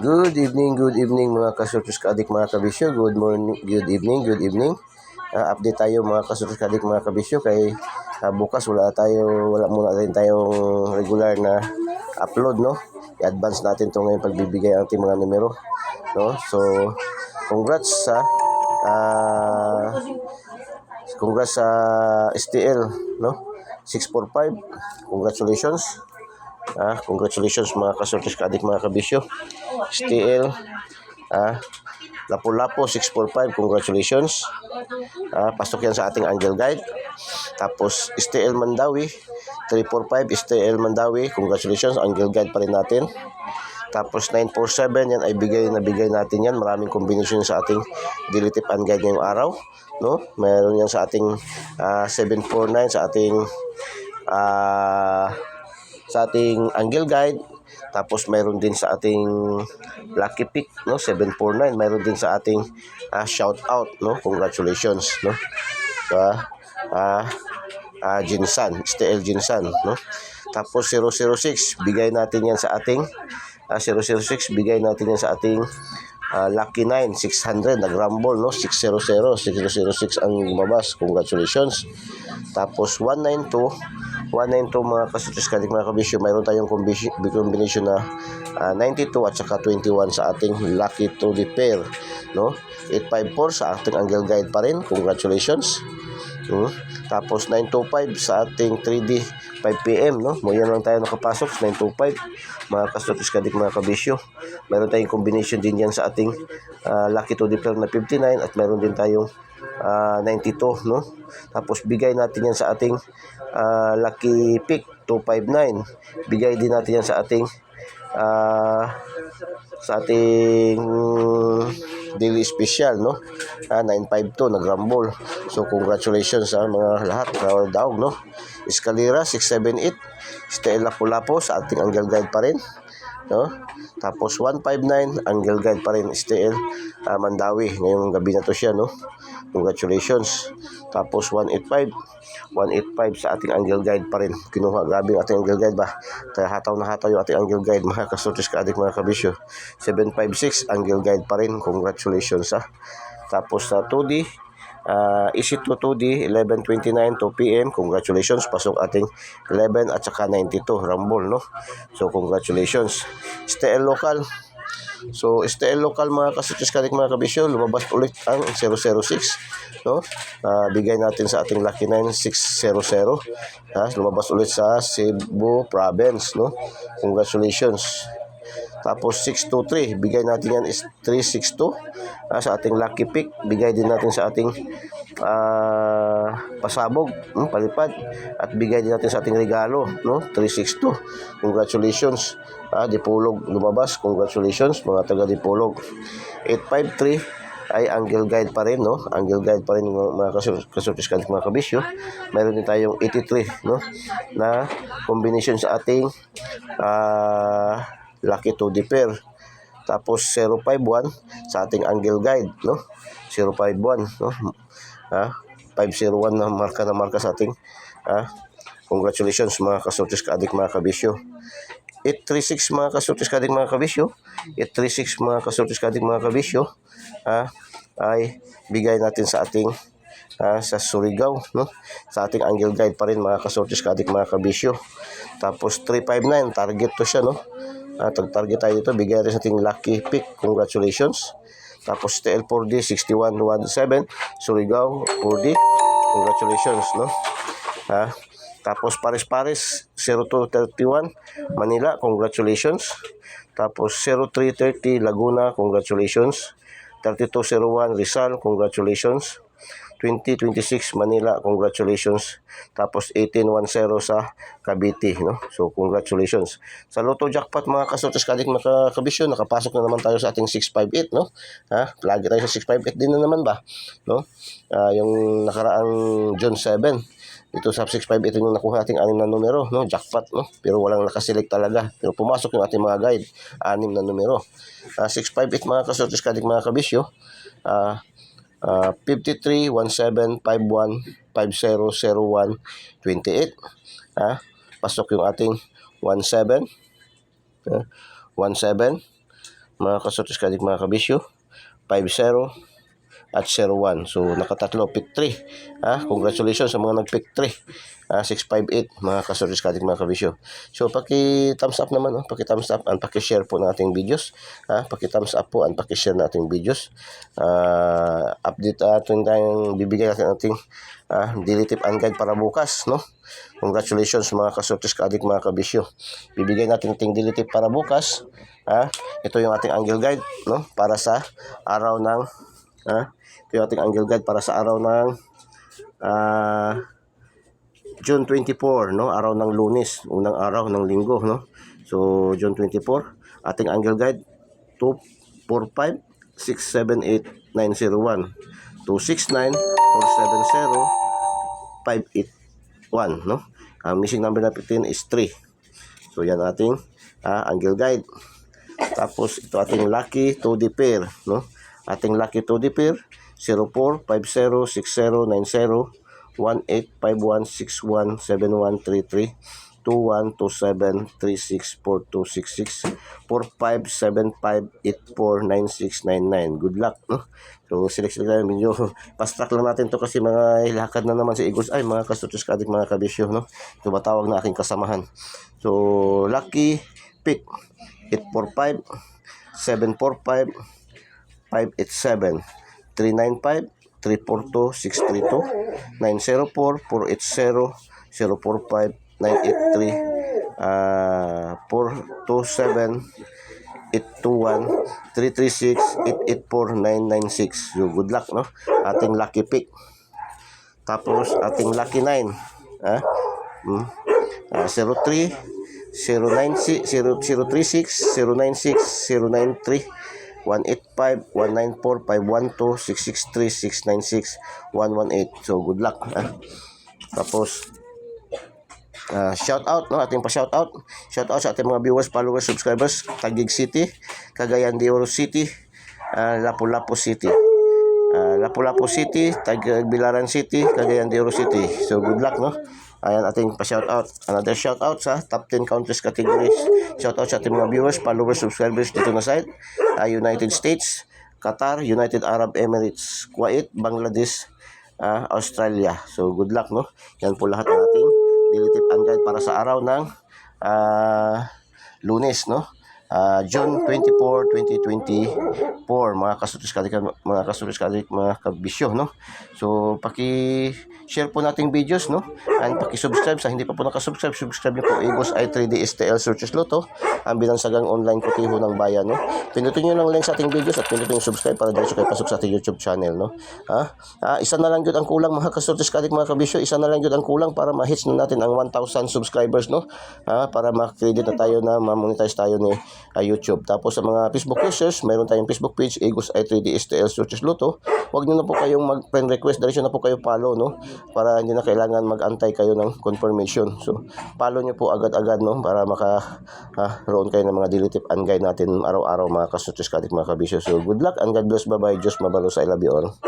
Good evening mga kasurpris kaadik mga kabisyo. Good morning, good evening. Update tayo mga kasurpris kaadik mga kabisyo kay bukas wala muna rin tayong regular na upload, no? I-advance natin 'to ngayon pagbibigay ang ating mga numero, no? So congrats sa STL, no? 645. Congratulations mga kasurpris kaadik mga kabisyo. STL Lapu-Lapu 645, congratulations. Pasok yan sa ating Angel Guide. Tapos STL Mandawi 345, STL Mandawi, congratulations, Angel Guide pa rin natin. Tapos 947, yan ay bigay natin yan. Maraming combination sa ating daily tip and guide ngayong araw, no? Meron yan sa ating 749 sa ating Angel Guide. Tapos mayroon din sa ating Lucky Pick, no? 749. Mayroon din sa ating shout out, no? Congratulations, no? Jinsan, STL Jinsan, no? Tapos 006, bigay natin yan sa ating 006, bigay natin yan sa ating Lucky 9, 600, nag-rumble, no? 606 ang lumabas, congratulations. Tapos 192 mga kasurpris kaadik mga kabisyo, mayroon tayong combination na 92 at saka 21 sa ating Lucky to the pair, no? 854 sa ating Angel Guide pa rin, congratulations. Tapos 925 sa ating 3D 5pm, no? Yan lang tayo nakapasok sa 925 mga kasurpris kaadik mga kabisyo. Mayroon tayong combination din yan sa ating Lucky to the pair na 59 at mayroon din tayong 92, no? Tapos bigay natin yan sa ating Lucky Pick 259. Bigay din natin yan sa ating daily special, no? 952, nag-rumble. So congratulations sa mga lahat na daog, no? Escalera 678, STL Lapu-Lapu sa ating Angel Guide pa rin, no? Tapos 159, Angel Guide pa rin, STL Mandawi. Ngayong gabi na to siya, no? Congratulations. Tapos 185 sa ating Angel Guide pa rin. Kinuha, grabe ang ating Angel Guide ba? Kaya hataw yung ating Angel Guide mga kasurpris kaadik mga kabisyo. 756, Angel Guide pa rin. Congratulations, Tapos sa 2D, Easy to 2D, 11:29 2pm. Congratulations, pasok ating 11 at saka 92, rumble, no? So congratulations. STL Local. So STL Local mga kasurpris kaadik mga kabisyo, lumabas ulit ang 006, no? Bigay natin sa ating Lucky 9 600, lumabas ulit sa Cebu Province, no? Congratulations. Tapos 623, bigay natin yan is 362 sa ating Lucky Pick. Bigay din natin sa ating pasabog, palipad, at bigay din natin sa ating regalo, no? 362. Congratulations. Dipolog lumabas, congratulations mga taga Dipolog. 853 ay Angel Guide pa rin, no? Angel Guide pa rin mga kasurpris kaadik mga kabisyo. Meron din tayong 83, no? Na combination sa ating Lucky to the pair. Tapos 051 sa ating Angel Guide, no? 051, no? 501 na marka sa ating congratulations mga kasurpris kaadik mga kabisyo. 836 mga kasurpris kaadik mga kabisyo. 836 mga kasurpris kaadik mga kabisyo, ay bigay natin sa ating sa Surigao, no? Sa ating Angel Guide pa rin mga kasurpris kaadik mga kabisyo. Tapos 359, target to siya, no? Target tayo dito, bigay natin sa ating Lucky Pick, congratulations. Tapos TL 4D 6117, Surigao 4D, congratulations, no? Tapos Paris 0231, Manila, congratulations. Tapos 0330, Laguna, congratulations. 3201, Rizal, congratulations. 2026 Manila, congratulations. Tapos 1810 sa Cavite, no? So congratulations. Sa Lotto Jackpot mga kasurpris kaadik mga kabisyo, nakapasok na naman tayo sa ating 658, no? Lagi tayo sa 658 din na naman ba, no? Yung nakaraang June 7, ito sa 658 yung nakuha ating 6 na numero, no? Jackpot, no? Pero walang nakaselect talaga. Pero pumasok yung ating mga guide, 6 na numero. 658 mga kasurpris kaadik mga kabisyo. 53 17 51 5001 28. Pasok yung ating 17 17, mga kasortes kadik mga kabisyo, 50, at 01. So, nakatatlo, pick 3. Congratulations sa mga nag-pick 3. 658, mga kasortes kadik mga kabisyo. So, paki-thumbs up naman, paki-thumbs up and paki-share po ng ating videos. Paki-thumbs up po and paki-share ng ating videos. Update atin tayong bibigyan natin ating daily tip and guide para bukas, no? Congratulations mga kasortes kadik mga kabisyo. Bibigyan natin ating daily tip para bukas. Ito yung ating angle guide, no? Para sa araw ng ito yung ating angle guide para sa araw ng June 24, no? Araw ng Lunes, unang araw ng linggo, no? So, June 24, ating angle guide 245 678 901 269 470 581, no? Ang missing number natin is 3. So, yan ating angle guide. Tapos, ito ating lucky 2D pair, no? Ating lucky 2D pair 04 50 60 90 1851 61 7133 2127 36 4266 4575 84 9699. Good luck, no? So, select tayo medyo fast track lang natin to kasi mga lakad na naman si Eagles. Ay, mga kasortes kadik mga kabisyo, no? Ito ba tawag na aking kasamahan. So, lucky pick 845 745 587 395 342 632 904 480 045 983 427 821 336 884 996. So, good luck, no? Ating lucky pick. Tapos ating lucky 9 03 096 036 096 093 185 194 512 663 696 118. So, good luck. Tapos shout out, no? Ating pa shout out sa ating mga viewers, followers, subscribers, Taguig City, Cagayan de Oro City, Lapu-Lapu City, Lapu-Lapu City, Tagbilaran City, Cagayan de Oro City. So, good luck, no? Ayan ating pa-shout out. Another shout out sa top 10 countries categories. Shout out sa ating mga viewers, followers, subscribers dito na site. United States, Qatar, United Arab Emirates, Kuwait, Bangladesh, Australia. So, good luck, no? Yan po lahat ng ating daily tip and guide para sa araw ng Lunes, no? June 24, 2024, mga kasortes kadik, mga kabisyo, no? So, paki-share po nating videos, no? And paki-subscribe sa hindi pa po nakasubscribe, subscribe niyo po Eagles i3D STL Searches Lotto, ang binansagang online kotiho ng bayan, no? Pindutin niyo lang link sa ating videos at pindutin yung subscribe para diretso kayo pasok sa ating YouTube channel, no? Isa na lang yun ang kulang, mga kasortes kadik, mga kabisyo, isa na lang yun ang kulang para ma-hits na natin ang 1,000 subscribers, no? Para ma-credit na tayo na ma-monetize tayo ni YouTube. Tapos sa mga Facebook users, mayroon tayong Facebook page, Eagles i3D STL Searches Lotto. Huwag niyo na po kayong mag-friend request, diretso na po kayo follow, no? Para hindi na kailangan mag-antay kayo ng confirmation. So, follow niyo po agad-agad, no? Para roon kayo ng mga daily tip and guide natin araw-araw, mga kasortes kadik, mga kabisyo. So, good luck and God bless. Bye-bye. Diyos mabalo sa I love you all.